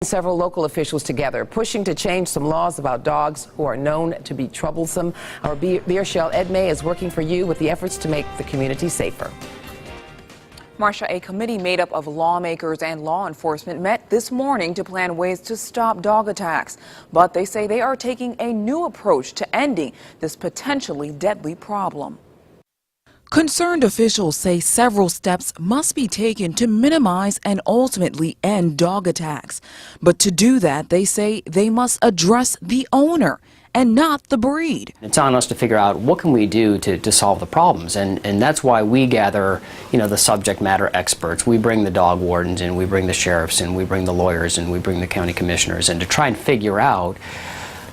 Several local officials together pushing to change some laws about dogs who are known to be troublesome. Our Birshel Edmay is working for you with the efforts to make the community safer. Marcia, a committee made up of lawmakers and law enforcement met this morning to plan ways to stop dog attacks. But they say they are taking a new approach to ending this potentially deadly problem. Concerned officials say several steps must be taken to minimize and ultimately end dog attacks. But to do that, they say they must address the owner and not the breed. It's on us to figure out what can we do to solve the problems, and that's why we gather, the subject matter experts. We bring the dog wardens in, we bring the sheriffs in, we bring the lawyers in, we bring the county commissioners in to try and figure out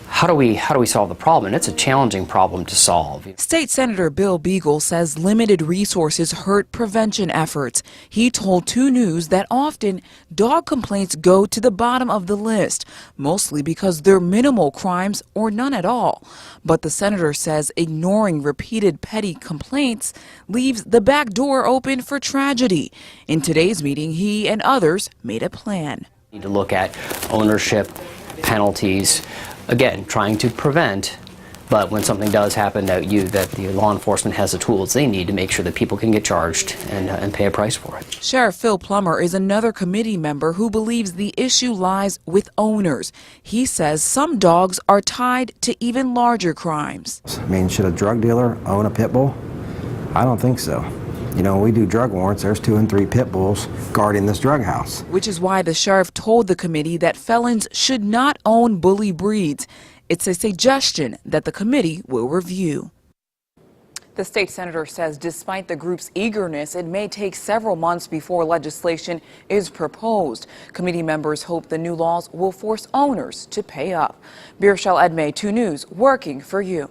how do we solve the problem? And it's a challenging problem to solve. State Senator Bill Beagle says limited resources hurt prevention efforts. He told 2 News that often dog complaints go to the bottom of the list, mostly because they're minimal crimes or none at all. But the senator says ignoring repeated petty complaints leaves the back door open for tragedy. In today's meeting, he and others made a plan. We need to look at ownership, penalties, again, trying to prevent, but when something does happen that the law enforcement has the tools they need to make sure that people can get charged and pay a price for it. Sheriff Phil Plummer is another committee member who believes the issue lies with owners. He says some dogs are tied to even larger crimes. I mean, should a drug dealer own a pit bull? I don't think so. We do drug warrants, there's 2 and 3 pit bulls guarding this drug house. Which is why the sheriff told the committee that felons should not own bully breeds. It's a suggestion that the committee will review. The state senator says despite the group's eagerness, it may take several months before legislation is proposed. Committee members hope the new laws will force owners to pay up. Birshel Edmay, 2 News, working for you.